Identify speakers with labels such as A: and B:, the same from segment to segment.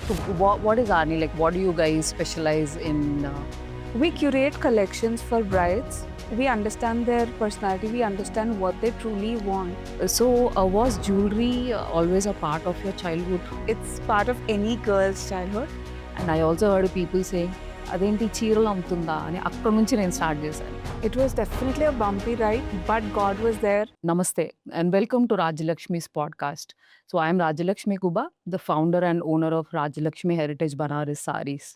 A: So what is Arni like? What do you guys specialize in?
B: We curate collections for brides. We understand their personality. We understand what they truly want.
A: Was jewelry always a part of your childhood?
B: It's part of any girl's childhood.
A: And I also heard people saying, అదేంటి చీరలు అమ్ముతుందా అని అక్కడి నుంచి నేను start చేశాను.
B: It was definitely a bumpy ride, but God was there.
A: Namaste and welcome to Rajalakshmi's podcast. So I am Rajalakshmi Kuba, the founder and owner of Rajalakshmi Heritage Banaras Sarees.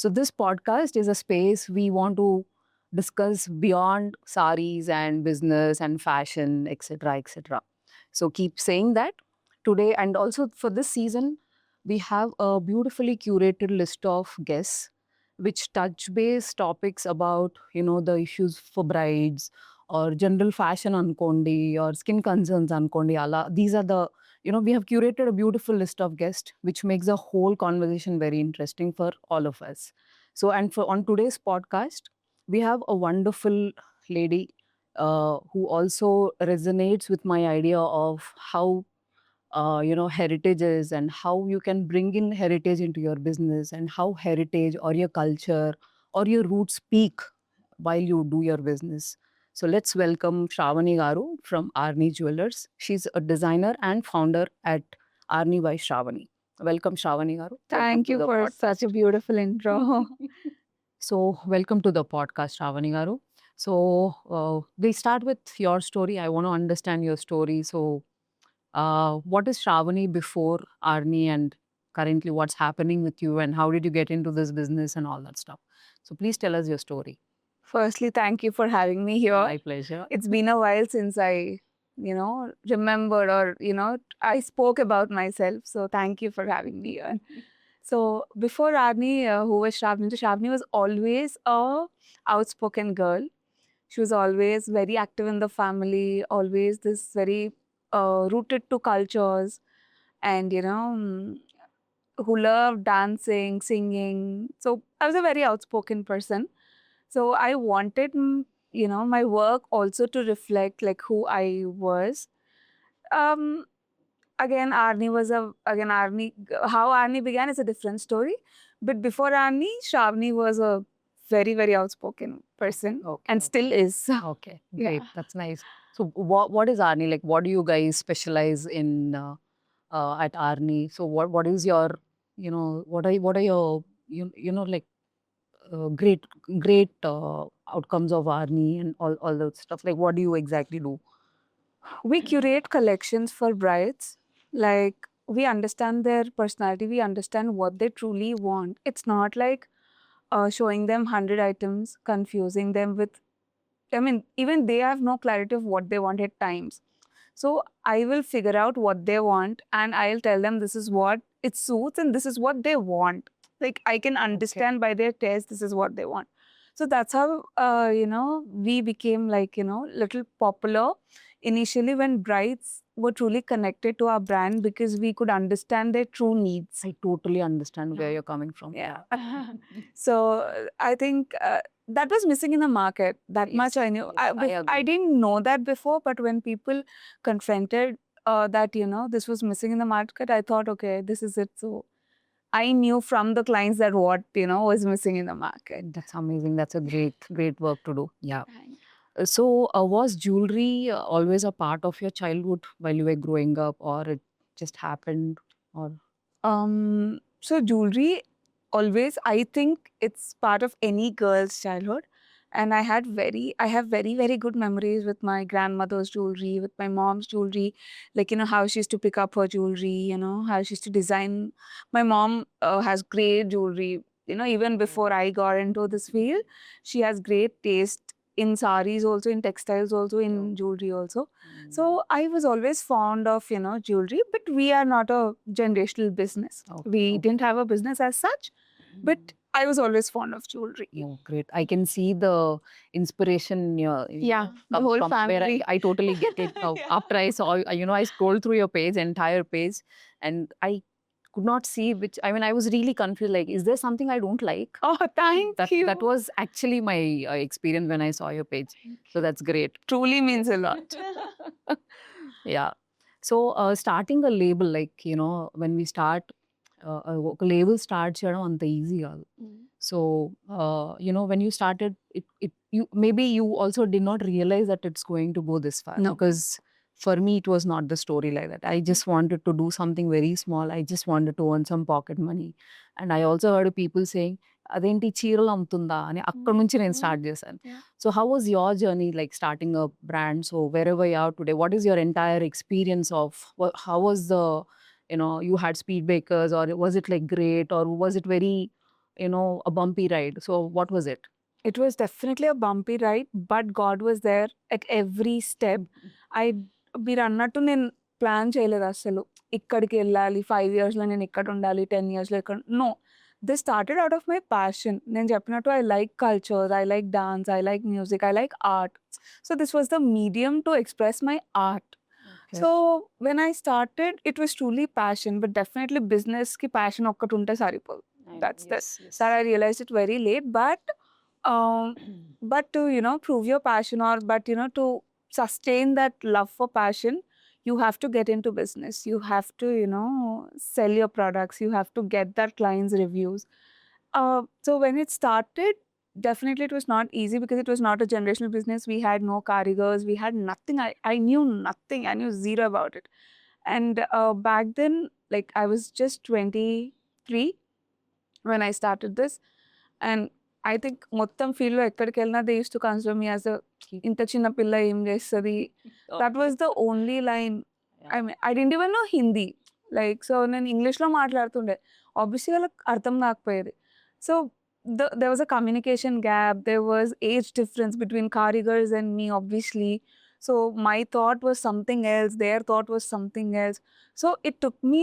A: So this podcast is a space we want to discuss beyond sarees and business and fashion, etc., etc. So keep saying that today, and also for this season, we have a beautifully curated list of guests which touch base topics about the issues for brides or general fashion ankondi or skin concerns ankondi ala. These are the we have curated a beautiful list of guests which makes the whole conversation very interesting for all of us. So and for on today's podcast we have a wonderful lady who also resonates with my idea of how heritage is and how you can bring in heritage into your business and how heritage or your culture or your roots speak while you do your business. So let's welcome Shravani Garu from Arni Jewelers. She's a designer and founder at Arni by Shravani. Welcome, Shravani Garu.
B: Thank you for such a beautiful intro.
A: So, welcome to the podcast, Shravani Garu. So, we start with your story. I want to understand your story. So, what is Shravani before Arni and currently what's happening with you and how did you get into this business and all that stuff? So please tell us your story.
B: Firstly, thank you for having me here.
A: My pleasure.
B: It's been a while since I, remembered or, I spoke about myself. So thank you for having me here. So before Arni, who was Shravani? Shravani was always a outspoken girl. She was always very active in the family, always this very rooted to cultures and, who loved dancing, singing. So I was a very outspoken person. So I wanted, my work also to reflect like who I was. Um, how Arni began is a different story. But before Arni, Shravani was a very, very outspoken person and still is.
A: Okay, great. That's nice. So what is Arni like? What do you guys specialize in at Arni? So what is your what are your like great outcomes of Arni and all that stuff? Like what do you exactly do?
B: We curate collections for brides. Like we understand their personality, we understand what they truly want. It's not like showing them 100 items, confusing them with, even they have no clarity of what they want at times. So I will figure out what they want and I'll tell them this is what it suits and this is what they want. Like I can understand by their taste, this is what they want. So that's how, we became like, little popular initially when brides were truly connected to our brand because we could understand their true needs.
A: I totally understand where you're coming from.
B: Yeah. So I think that was missing in the market. That much I knew. I didn't know that before, but when people confronted that, this was missing in the market, I thought, okay, this is it. So I knew from the clients that what, was missing in the market.
A: That's amazing. That's a great work to do. Yeah. So was jewelry always a part of your childhood while you were growing up or it just happened or?
B: So jewelry always, I think it's part of any girl's childhood. And I have very, very good memories with my grandmother's jewelry, with my mom's jewelry, like, how she used to pick up her jewelry, how she used to design. My mom has great jewelry, even before I got into this field, she has great taste in saris also, in textiles also, in jewelry also. So I was always fond of, jewelry, but we are not a generational business. We didn't have a business as such, but I was always fond of jewelry.
A: Oh, great. I can see the inspiration in your
B: the whole family.
A: I totally get it now. After I saw, I scrolled through your page, entire page, and I could not see which, I was really confused. Like, is there something I don't like?
B: Oh, thank you.
A: That was actually my experience when I saw your page. So that's great.
B: Truly means a lot.
A: Yeah. So starting a label, like, when we start, ఒక label start చేయడం అంత easy కాదు. So, when you started, you maybe you also did not realize that it's going to go this far.
B: No.
A: Because for me, it was not the story like that. I just wanted to do something very small. I just wanted to earn some pocket money. And I also heard people saying, అదేంటి చీరలు అమ్ముతుందా అని అక్కడ నుంచి నేను start చేశాను.
B: Yeah.
A: So how was your journey like starting a brand? So wherever you are today, what is your entire experience of how was the, you had speed breakers, or was it like great, or was it very, a bumpy ride? So what was it?
B: It was definitely a bumpy ride, but God was there at every step. మీరు అన్నట్టు నేను plan చేయలేదు అసలు. ఇక్కడికి వెళ్ళాలి 5 ఇయర్స్‌లో నేను ఇక్కడ ఉండాలి, 10 ఇయర్స్‌లో ఇక్కడ నో. This started out of my passion. నేను చెప్పినట్టు I like culture, I like dance, I like music, I like art. So this was the medium to express my art.
A: Okay.
B: So when I started it was truly passion, but definitely బిజినెస్‌కి passion ఒక్కటి ఉంటే సరిపోదు. That's the that I realized it very late, but to prove your passion, or to sustain that love for passion, you have to get into business. You have to sell your products. You have to get that clients reviews. So when it started, definitely it was not easy because it was not a generational business. We had no karigars. We had nothing. I knew nothing. I knew zero about it. And back then, like I was just 23 when I started this, and I think మొత్తం ఫీల్డ్‌లో ఎక్కడికి వెళ్ళినా they used to consider me as ఇంత చిన్న పిల్ల ఏం చేస్తది. That was the only line. I didn't even know Hindi. So నేను ఇంగ్లీష్‌లో మాట్లాడుతుండే. ఆబ్వియస్లీ వాళ్ళకి అర్థం కాకపోయేది. So there was a communication gap. There was age difference between Karigars and me, obviously. So my thought was something else. Their thought was something else. So it took me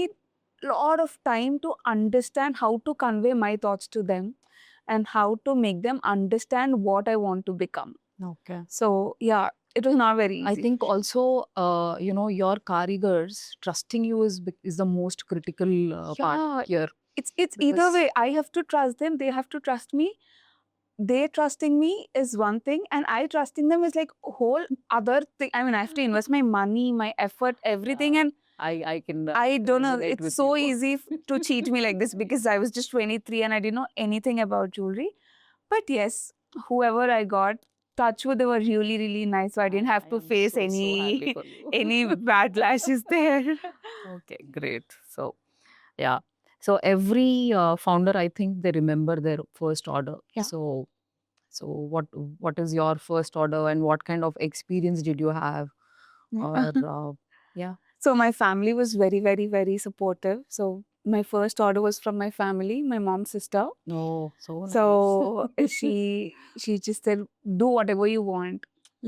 B: lot of time to understand how to convey my thoughts to them and how to make them understand what I want to become.
A: Okay.
B: So yeah, it was not very easy.
A: I think also, your karigars trusting you is the most critical part here.
B: It's either way. I have to trust them. They have to trust me. They trusting me is one thing, and I trusting them is like whole other thing. I mean, I have to invest my money, my effort, everything, and
A: I can.
B: I don't know.
A: resonate
B: It's
A: with
B: so
A: you.
B: easy to cheat me like this because I was just 23 and I didn't know anything about jewelry. But yes, whoever I got, touch wood, they were really, really nice. So I didn't have
A: I
B: to
A: am
B: face
A: so happy for you.
B: any backlashes there.
A: Okay, great. So, yeah. So every founder, I think they remember their first order.
B: Yeah.
A: So what is your first order, and what kind of experience did you have? Or yeah.
B: So my family was very, very, very supportive. So my first order was from my family, my mom's sister.
A: Oh, so nice.
B: So she just said, do whatever you want.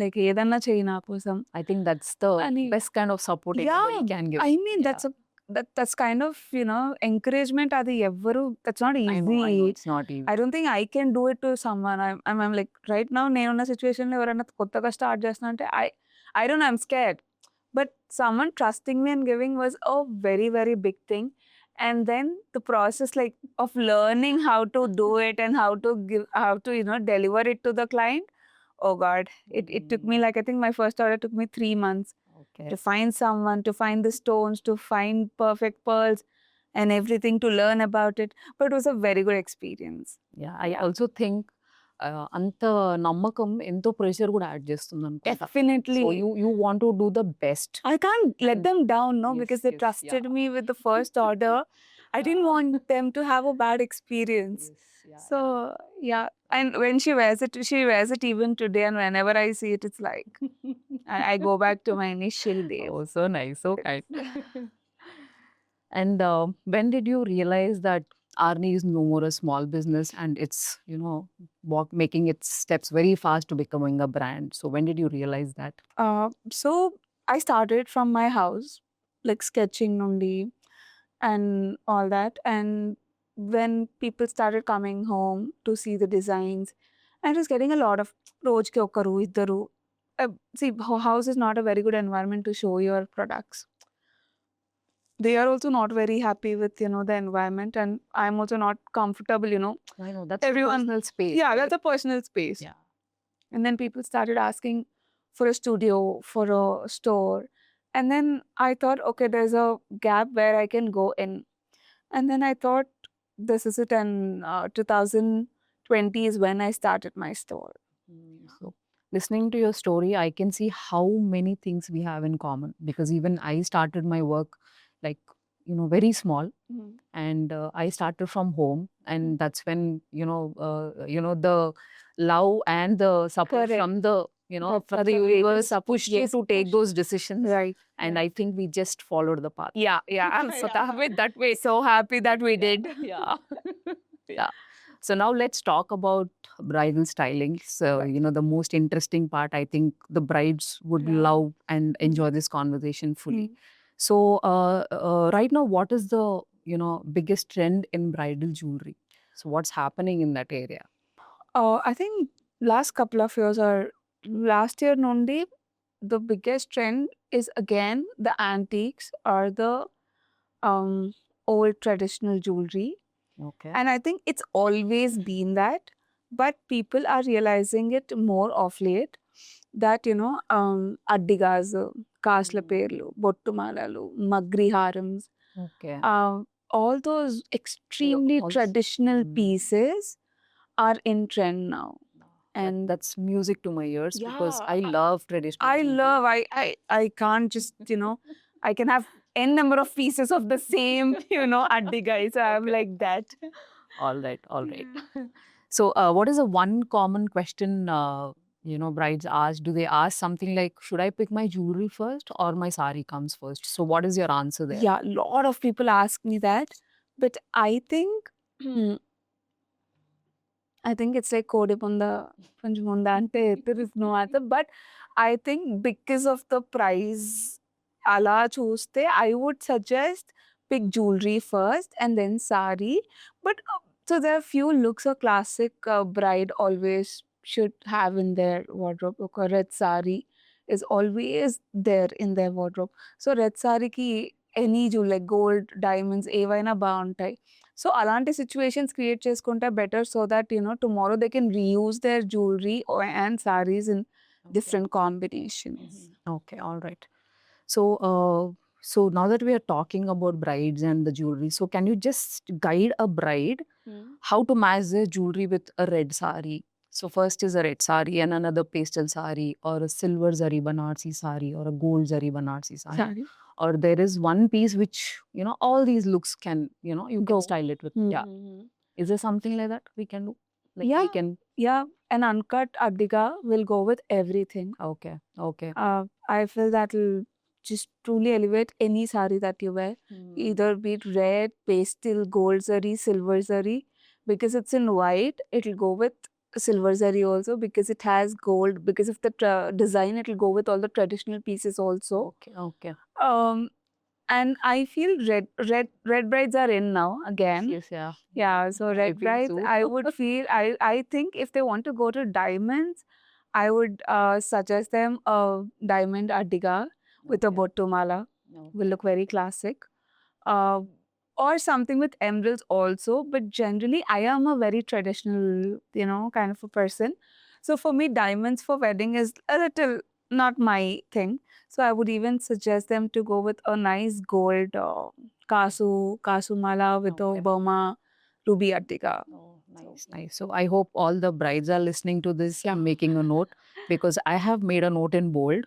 B: Like ఏదన్నా చెయ్యి నా కోసం.
A: I think that's the
B: అని-
A: best kind of support anybody can give.
B: I mean, that's kind of encouragement. అది ఎవ్వరు, that's not
A: I know
B: easy.
A: it's not easy.
B: I don't think I can do it to someone. I'm like right now నేనున్న సిచ్యువేషన్లో ఎవరైనా కొత్తగా start చేస్తున్నా అంటే I don't know, I'm scared. But someone trusting me and giving was a very, very big thing. And then the process like of learning how to do it and how to deliver it to the client. Oh God, it took me like, I think my first order took me 3 months
A: Okay.
B: to find someone, to find the stones, to find perfect pearls and everything, to learn about it. But it was a very good experience.
A: Yeah, I also think అంత నమ్మకం ఎంతో pressure కూడా add చేస్తుంది అనుకుంటా.
B: Definitely.
A: So you want to do the best.
B: I can't let them down, no,
A: Yes,
B: because they
A: yes,
B: trusted
A: yeah.
B: me with the first order. I didn't want them to have a bad experience.
A: Yeah,
B: So yeah, and when she wears it even today, and whenever I see it, it's like I go back to my initial days.
A: Oh, so nice, so kind. And when did you realize that Arni is no more a small business and it's, making its steps very fast to becoming a brand? So when did you realize that?
B: So I started from my house, like sketching nundi and all that. And when people started coming home to see the designs, I was getting a lot of roj ke okaru iddaru. See, house is not a very good environment to show your products. They are also not very happy with the environment, and I'm also not comfortable.
A: I know, that's
B: Everyone-
A: a personal space.
B: Yeah,
A: right?
B: that's a personal space.
A: Yeah.
B: And then people started asking for a studio, for a store. And then I thought, okay, there's a gap where I can go in. And then I thought, this is it. And 2020 is when I started my store.
A: So, listening to your story, I can see how many things we have in common because even I started my work like, very small, and I started from home, and that's when, the love and the support
B: Correct.
A: from the,
B: That's
A: from the
B: the greatest
A: universe
B: support.
A: pushed you
B: Yes,
A: to take
B: push.
A: those decisions.
B: Right.
A: And I think we just followed the path.
B: Yeah, I'm so
A: Yeah.
B: with that way. So happy that we did.
A: Yeah. Yeah. So now let's talk about bridal styling. So, the most interesting part, I think the brides would
B: Yeah.
A: love and enjoy this conversation fully. So, right now, what is the, biggest trend in bridal jewelry? So, what's happening in that area?
B: I think last couple of years or last year Nondi, the biggest trend is again the antiques or the um old traditional jewelry.
A: Okay.
B: And I think it's always been that, but people are realizing it more of late that, addigas, kasla perlu, bottumalalu, magri harams,
A: Okay.
B: all those extremely
A: Also,
B: traditional pieces are in trend now. And
A: that's music to my ears because
B: yeah,
A: I love traditional
B: I
A: jewelry.
B: love, I can't just, I can have n number of pieces of the same, addiga. So I'm
A: Okay.
B: like that.
A: All right, all right. So, what is the one common question, brides ask? Do they ask something like, should I pick my jewelry first or my sari comes first? So, what is your answer there?
B: Yeah, a lot of people ask me that, but I think I think it's like Kodipunda Panjamunda ante there is no answer. But I think because of the price ala chuste, I would suggest pick jewelry first and then sari. But so there are few looks a classic bride always should have in their wardrobe. Okay, red sari is always there in their wardrobe. So red sari ki any jewel like gold, diamonds, ఏవైనా బావుంటాయి. So అలాంటి situations create చేసుకుంటే better so that tomorrow they can reuse their jewellery and saris in different combinations.
A: Okay, all right. So, so now that we are talking about brides and the jewelry, so can you just guide a bride how to match their jewelry with a red sari? So first is a red sari and another pastel sari or a silver zari banarsi sari or a gold zari banarsi sari.
B: Sorry.
A: Or there is one piece which, all these looks can, you
B: Go.
A: can style it with. Yeah. Is there something like that we can do? Like
B: Yeah.
A: we can.
B: Yeah, an uncut addiga will go with everything.
A: Okay. Okay.
B: I feel that will just truly elevate any sari that you wear. Either be it red, pastel, gold zari, silver zari. Because it's in white, it'll go with silver zari also because it has gold. Because of the design, it'll go with all the traditional pieces also.
A: Okay. Okay.
B: Um, and I feel red brides are in now again.
A: Yes. Yeah.
B: Yeah, so
A: I
B: red
A: feel
B: brides,
A: so.
B: I would feel, I think if they want to go to diamonds, I would suggest them a diamond addiga with a
A: Okay.
B: bottomala. Will look very classic. Uh, or something with emeralds also. But generally, I am a very traditional, kind of a person. So for me, diamonds for wedding is a little not my thing. So I would even suggest them to go with a nice gold kasu mala with a
A: Okay.
B: Burma ruby addiga.
A: Oh, nice, nice. So I hope all the brides are listening to this. I'm making a note because I have made a note in bold.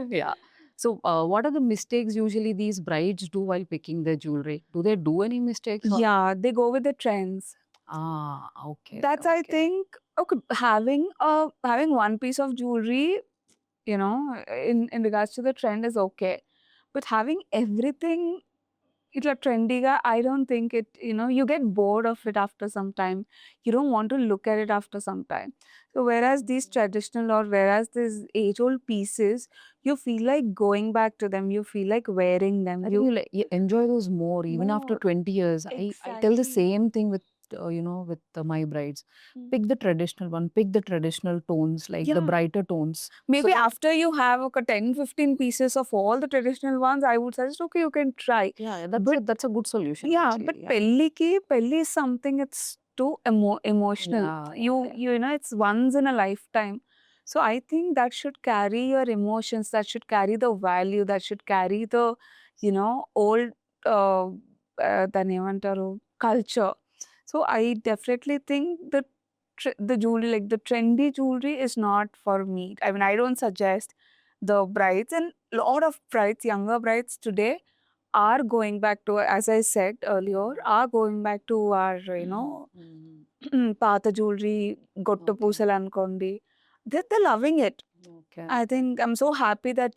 A: Yeah. So, what are the mistakes usually these brides do while picking their jewelry? Do they do any mistakes?
B: Yeah, they go with the trends.
A: Ah, okay.
B: That's I
A: Okay.
B: think okay. Having one piece of jewelry, in regards to the trend is okay, but having everything itla trendy I don't think it, you get bored of it after some time. You don't want to look at it after some time. So whereas these traditional or whereas these age-old pieces, you feel like going back to them. You feel like wearing them.
A: I think you enjoy those more even after
B: More.
A: 20 years. I tell the
B: Exactly.
A: same thing with, with my brides. Pick the traditional one, pick the traditional tones, like the
B: Yeah.
A: brighter tones.
B: Maybe
A: that-
B: after you have okay, 10, 15 pieces of all the traditional ones, I would suggest, okay, you can try.
A: Yeah, that's a good solution.
B: Yeah,
A: actually,
B: but
A: yeah.
B: pelli is something it's too emotional.
A: Yeah,
B: You know it's once in a lifetime. So I think that should carry your emotions, that should carry the value, that should carry the, old దాన్ని ఏమంటారు culture. So I definitely think the jewelry, like the trendy jewelry, is not for me. I mean, I don't suggest the brides, and lot of brides, younger brides today, are going back to, as I said earlier, are going back to our, పాత jewellery గొట్టు
A: Okay.
B: పూసలు అనుకోండి. They're loving it.
A: Okay.
B: I think I'm so happy that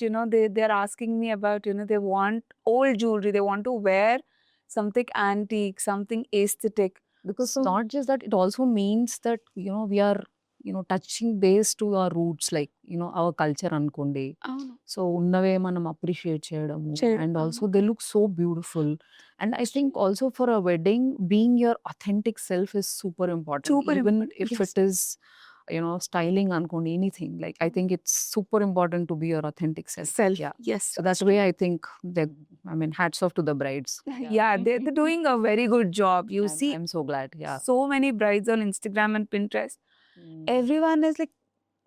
B: they're asking me about, they want old jewelry, they want to wear something antique, something aesthetic.
A: Because
B: So
A: not just that, it also means that we are touching base to our roots, like our culture అనుకోండి.
B: అవును.
A: So ఉన్నవే మనం appreciate చేయడము, and also they look so beautiful. And I think also for a wedding being your authentic self is super important,
B: Super
A: even
B: important.
A: If
B: Yes.
A: It is styling అనుకోండి, anything. Like I think it's super important to be your authentic self.
B: Self.
A: Yeah.
B: Yes.
A: So that's why I think that, I mean, hats off to the brides.
B: Yeah, they're doing a very good job. You see
A: I'm so glad. Yeah.
B: so many brides on Instagram and Pinterest.
A: Mm.
B: Everyone is like,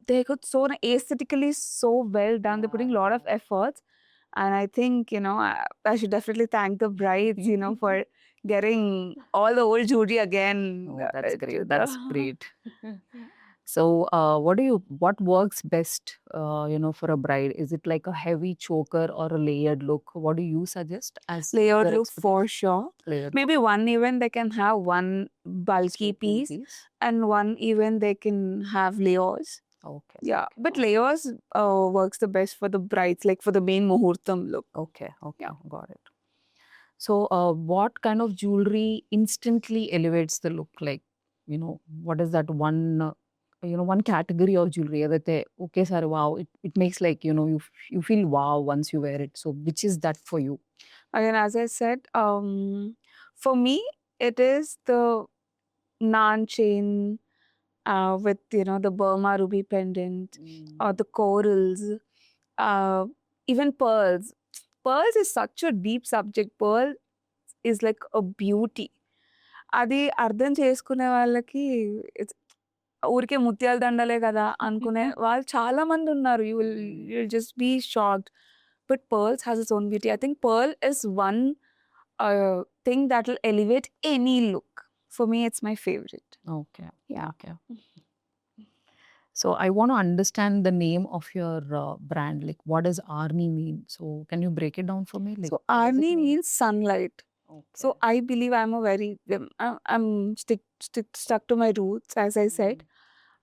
B: they got so aesthetically so well done. They're putting a lot of
A: Yeah.
B: efforts. And I think, I should definitely thank the brides, for getting all the old jewelry again.
A: Oh, that's
B: to
A: great.
B: the-
A: That's great. So, what works best, for a bride? Is it like a heavy choker or a layered look? What do you suggest as
B: Layered
A: your
B: look for sure.
A: layered
B: Maybe one event they can have one bulky
A: swooping
B: piece,
A: piece?
B: and one event they can have layers.
A: Okay.
B: Yeah,
A: Okay.
B: but layers works the best for the brides, like for the main muhurtam look.
A: Okay. Okay.
B: Yeah.
A: Got it. So, what kind of jewelry instantly elevates the look? Like, what is that one, one category of jewelry that okay, sir, wow, it makes like, you feel wow once you wear it. So, which is that for you?
B: Again, as I said, for me, it is the Nan chain with, the Burma ruby pendant, or the corals, uh, even pearls. Pearls is such a deep subject. Pearl is like a beauty. అది అర్థం చేసుకునే వాళ్ళకి ఊరికే ముత్యాల దండలే కదా అనుకునే వాళ్ళు చాలా మంది ఉన్నారు. You'll just be shocked. But pearls has its own beauty. I think pearl is one thing that will elevate any look. For me, it's my favorite.
A: Okay.
B: Yeah.
A: Okay. So, I want to understand the name of your brand. Like, what does Arni mean? So, can you break it down for me? Like,
B: So
A: what does it
B: Arni
A: mean?
B: means sunlight. So
A: Okay.
B: I believe I'm a very I'm stuck to my roots. As I said,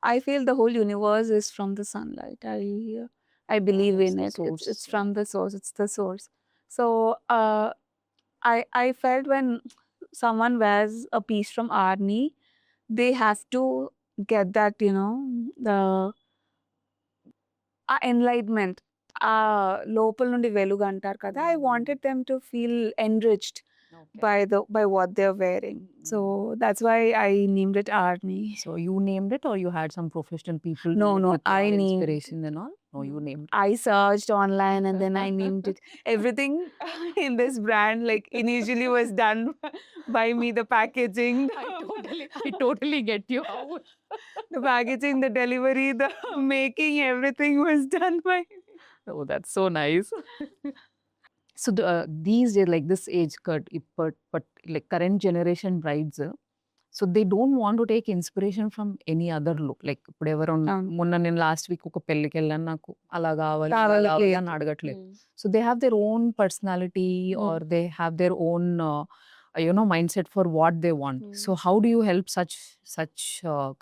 B: I feel the whole universe is from the sunlight. I believe
A: it's
B: in
A: the
B: it.
A: source,
B: It's
A: yeah.
B: from the source. It's the source. So I felt when someone wears a piece from Arni, they have to get that, the enlightenment. లోపల నుండి వెలుగు అంటారు కదా. I wanted them to feel enriched
A: Okay.
B: by what they're wearing. So that's why I named it Arni.
A: So, you named it, or you had some professional people
B: No,
A: do it
B: no,
A: with
B: I
A: your
B: named
A: inspiration and all? No, you named it.
B: I searched online and then I named it. Everything in this brand, like initially, was done by me. The packaging,
A: I totally get you.
B: the packaging, the delivery, the making, everything was done by me.
A: Oh, that's so nice. So, these days, like this age cut, but like current generation brides, so they don't want to take inspiration from any other look. Like, ఇప్పుడు ఎవరో మొన్న నేను last week ఒక పెళ్ళికి వెళ్ళాను, నాకు అలా కావాలి ఇలా
B: కావాలి
A: కావాలి
B: లేదు.
A: అని అడగట్లేదు. So they have their own personality, or they have their own mindset for what they want. So how do you help such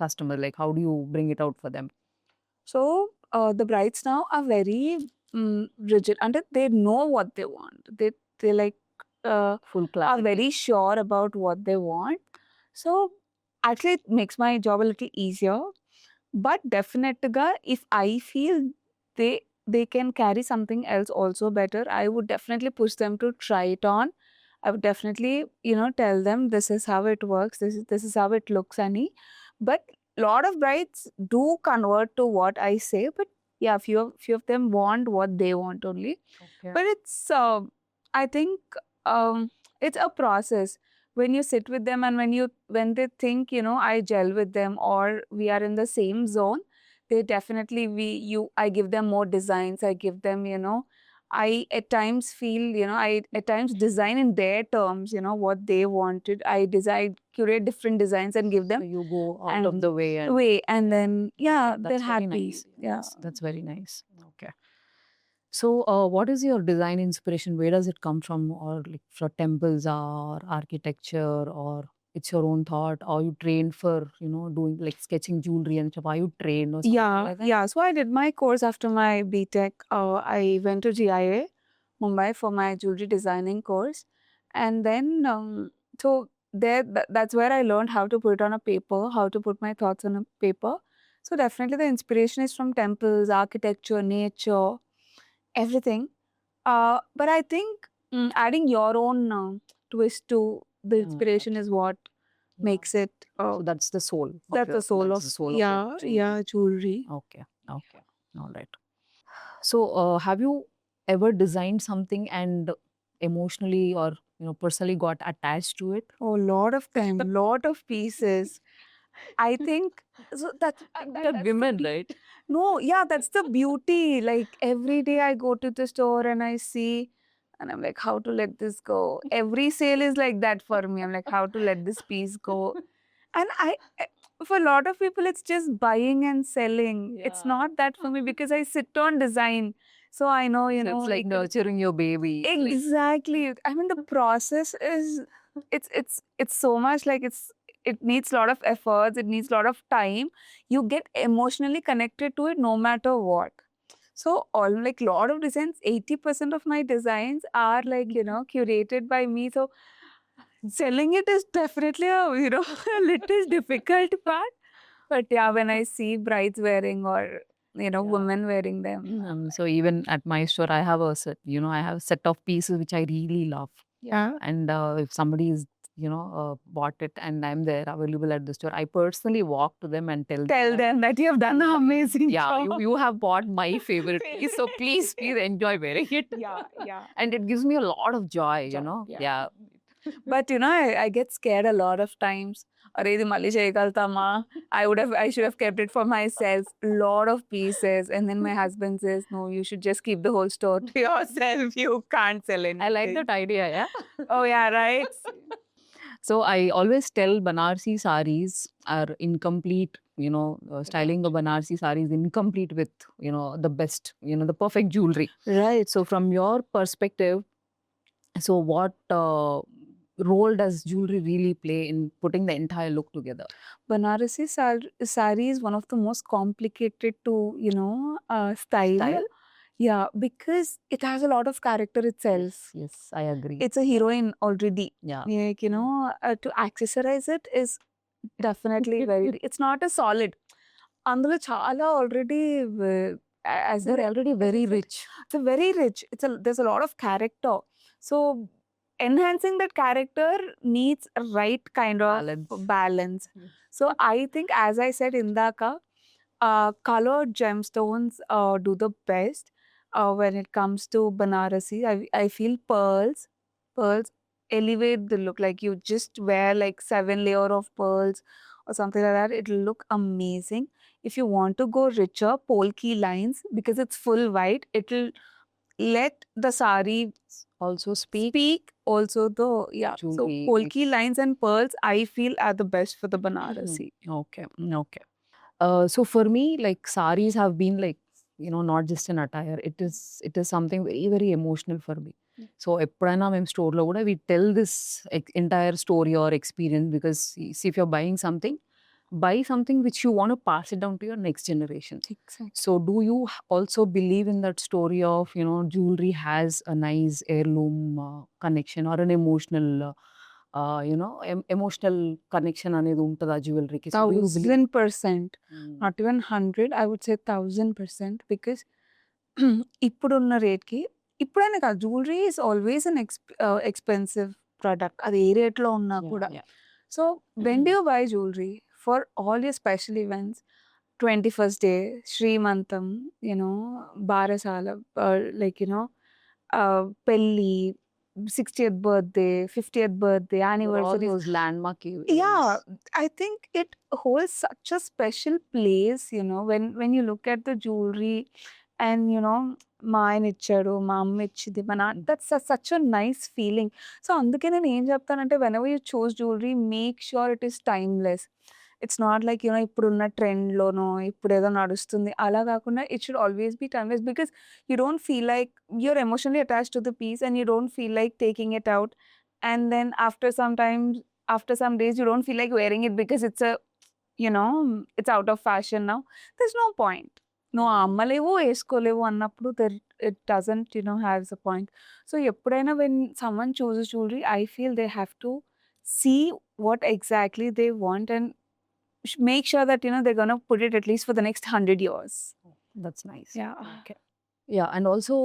A: customers? Like, how do you bring it out for them?
B: So the brides now are very rigid, and they know what they want. They like
A: Full
B: are
A: clarity.
B: very sure about what they want. So actually, it makes my job a little easier. But definitely, if I feel they can carry something else also better, I would definitely push them to try it on. I would definitely, tell them this is how it works. This is how it looks, Annie. But lot of brides do convert to what I say. But yeah, few of them want what they want only.
A: Okay.
B: But it's I think it's a process. When you sit with them and when they think, I gel with them, or we are in the same zone, they definitely I give them more designs. I give them, I at times feel, I at times design in their terms, what they wanted. I curate different designs and give
A: So
B: them
A: you go out
B: and
A: of the way and
B: and then yeah, they're
A: that's very
B: happy.
A: nice.
B: Yeah.
A: Yes, that's very nice. Okay. So, what is your design inspiration? Where does it come from? Or like for temples or architecture, or it's your own thought? Or you trained for, doing like sketching jewelry and stuff? Are you trained or something
B: Yeah,
A: like that?
B: yeah. So I did my course after my BTech. I went to GIA, Mumbai, for my jewelry designing course, and then so that's where I learned how to put it on a paper, how to put my thoughts on a paper. So definitely the inspiration is from temples, architecture, nature, everything. But I think adding your own twist to the inspiration is what
A: Yeah.
B: makes it.
A: So that's the soul.
B: That's the soul
A: That's
B: of
A: the soul of your jewelry.
B: yeah, jewelry.
A: Okay. Okay. All right. So, have you ever designed something and emotionally or personally got attached to it?
B: Oh, lot of time, lot of pieces. I think so.
A: They're
B: That's the
A: women, right?
B: no, yeah, that's the beauty. Like every day I go to the store and I see, and I'm like, how to let this go. Every sale is like that for me. I'm like, how to let this piece go. And for a lot of people, it's just buying and selling. It's
A: Yeah.
B: not that for me because I sit on design. So I know,
A: So it's like nurturing your baby. Like,
B: exactly. I mean, the process is it's so much like it needs a lot of efforts. It needs a lot of time. You get emotionally connected to it no matter what. So all like lot of designs, 80% of my designs are like curated by me. So selling it is definitely a a little difficult part. But yeah, when I see brides wearing or women wearing them,
A: so even at my store, I have a set. I have a set of pieces which I really love.
B: yeah.
A: And if somebody is, bought it and I'm there available at the store, I personally walk to them and tell
B: Tell
A: that,
B: them that you have done an amazing
A: yeah,
B: job.
A: you have bought my favorite piece, so please enjoy wearing it.
B: Yeah.
A: And it gives me a lot of joy,
B: Yeah.
A: Yeah.
B: But I get scared a lot of times. Arey, ఇది మళ్ళీ చేయగలుగుతామా? I should have kept it for myself. Lot of pieces. And then my husband says, no, you should just keep the whole store to yourself. You can't sell anything.
A: I like that idea, yeah.
B: Oh yeah, right?
A: So I always tell Banarsi saris are incomplete, styling of Banarsi saris incomplete with, the best, the perfect jewelry.
B: Right.
A: So from your perspective, so what role does jewelry really play in putting the entire look together?
B: Banarasi sari is one of the most complicated to, style.
A: Style?
B: Yeah, because it has a lot of character itself.
A: Yes, I agree.
B: It's a heroine already.
A: Yeah.
B: Like, to accessorize it is definitely it's not a solid. అందులో చాలా already as
A: They're already very rich.
B: it's a very rich. There's a lot of character. So enhancing that character needs a right kind of balance. So I think, as I said indaka, colored gemstones do the best when it comes to Banarasi. I feel pearls elevate the look. Like you just wear like 7 layer of pearls or something like that. It'll look amazing. If you want to go richer, polki lines, because it's full white, it'll let the sari
A: Also speak.
B: Also the so
A: Jewelry.
B: polki lines and pearls I feel are the best for the Banarasi.
A: Okay. Okay. So for me, like saris have been like, not just an attire. It is something very, very emotional for me. So ఎప్పుడైనా మేము స్టోర్లో కూడా we tell this entire story or experience because see, if you're buying something, buy something which you want to pass it down to your next generation.
B: Exactly.
A: So do you also believe in that story of, jewelry has a nice heirloom connection or an emotional emotional connection అనేది ఉంటుందా జ్యువెలరీకి?
B: 1000%. Not even 100, I would say 1000%, because ఇప్పుడున్న రేట్‌కి ఇప్పుడనే కాదు, jewellery is always an expensive product. అది ఏ రేట్‌లో ఉన్నా కూడా. So when do you by jewellery for all your special events, 21st day, శ్రీమంతం, బారసాల, లైక్ పెళ్లి, 60th birthday, 50th birthday,
A: All
B: anniversary.
A: those landmark events.
B: Yeah, I think it holds such a special place, when you look at the jewelry and, మా ఆయన ఇచ్చాడు, మా అమ్మ ఇచ్చింది, మా నాన్న that's such a nice feeling. So, అందుకే నేను ఏం చెప్తానంటే whenever you choose jewellery make sure it is timeless. It's not like ఇప్పుడున్న ట్రెండ్‌లోనో ఇప్పుడేదో నడుస్తుంది అలా కాకుండా it should always be timeless because you don't feel like your emotionally attached to the piece and you don't feel like taking it out. And then after some days, you don't feel like wearing it because it's out of fashion now. There's no point. నువ్వు అమ్మలేవు, ఏసుకోలేవు అన్నప్పుడు it doesn't, has a point. So ఎప్పుడైనా when someone chooses jewelry, I feel they have to see what exactly they want and make sure that, they're gonna put it at least for the next 100 years.
A: That's nice.
B: Yeah.
A: Okay. Yeah, and also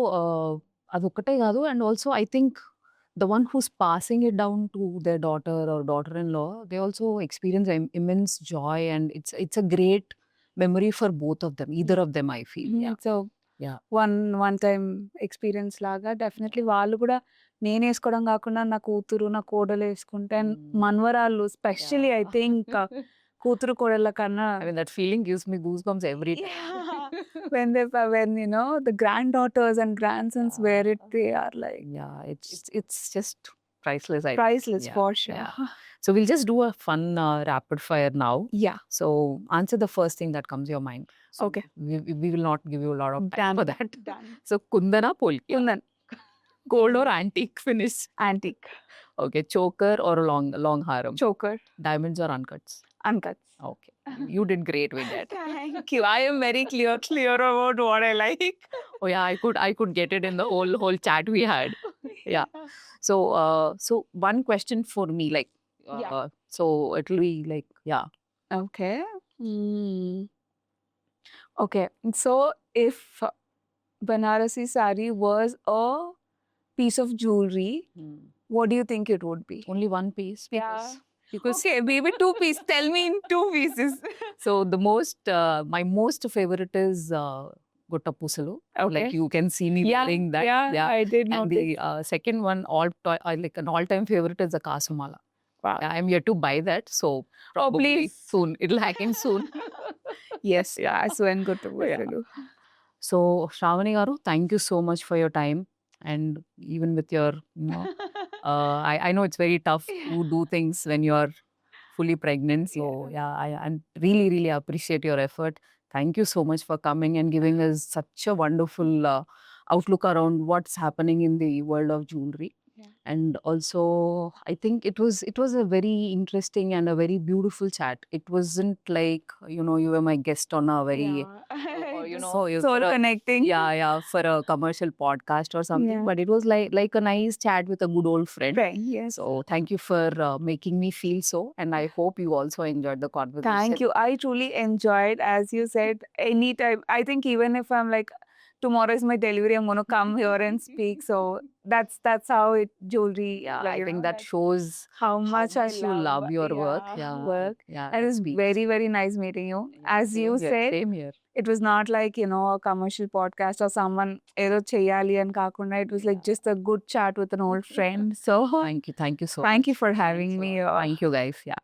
A: అదొక్కటే కాదు, and also I think the one who's passing it down to their daughter or daughter-in-law, they also experience immense joy, and it's a great memory for both of them, either of them, I feel. Yeah.
B: So
A: Yeah.
B: one time experience లాగా definitely వాళ్ళు కూడా నేను వేసుకోవడం కాకుండా నా కూతురు, నా కోడలు వేసుకుంటే and మనవరాళ్ళు స్పెషల్లీ ఐ థింక్ కూతురు కోడళ్ళ కన్నా
A: I mean, that feeling gives me goosebumps every time.
B: when the granddaughters and grandsons wear it, they are like
A: Yeah, it's just priceless, I think.
B: priceless
A: Yeah,
B: for sure.
A: yeah. So we'll just do a fun rapid fire now.
B: Yeah.
A: So answer the first thing that comes to your mind. So
B: Okay.
A: we will not give you a lot of time
B: Done.
A: for that.
B: Done.
A: So kundana polki.
B: Kundan.
A: Gold or antique finish?
B: Antique.
A: Okay. Choker or long haram?
B: Choker.
A: Diamonds or uncuts?
B: Uncut.
A: Okay. You did great with that.
B: Thank you. I am very clear about what I like.
A: Oh yeah, I could get it in the whole chat we had. Yeah. So one question for me, like,
B: Yeah.
A: so it'll be like, yeah.
B: Okay. Okay. So if Banarasi sari was a piece of jewelry, what do you think it would be?
A: Only one piece.
B: Yeah.
A: Because
B: Okay, maybe 2 pieces. Tell me in 2 pieces.
A: so the my most favorite is Gutta Pusalu.
B: Okay.
A: Like you can see me wearing that.
B: Yeah, I did
A: And
B: notice.
A: the second one, like an all-time favorite is the Kasumala.
B: Wow.
A: I'm yet to buy that, so probably
B: please.
A: soon. It'll happen soon.
B: Yes, yeah, so and good to Pusalu.
A: So Shravani garu, thank you so much for your time, and even with your, I know it's very tough to do things when you're fully pregnant. So yeah, I really, really appreciate your effort. Thank you so much for coming and giving us such a wonderful outlook around what's happening in the world of jewelry.
B: Yeah.
A: And also, I think it was a very interesting and a very beautiful chat. It wasn't like, you were my guest on a very,
B: Soul connecting.
A: yeah, for a commercial podcast or something.
B: Yeah.
A: But it was like a nice chat with a good old friend.
B: Right, yes.
A: So thank you for making me feel so, and I hope you also enjoyed the conversation.
B: Thank you. I truly enjoyed, as you said, anytime. I think even if I'm like, tomorrow is my delivery, I'm going to come here and speak. So that's how jewelry.
A: Yeah,
B: like,
A: I think that shows
B: how much I
A: you love your work. Yeah,
B: work.
A: yeah.
B: And it was
A: speaks.
B: very, very nice meeting you. As
A: Same
B: you
A: here,
B: said,
A: same here.
B: it was not like, a commercial podcast or someone edo cheyali and kakunda. It was like just a good chat with an old friend. So
A: Thank you so
B: thank
A: much.
B: you for having
A: Thanks a
B: me.
A: lot. Thank you guys. Yeah.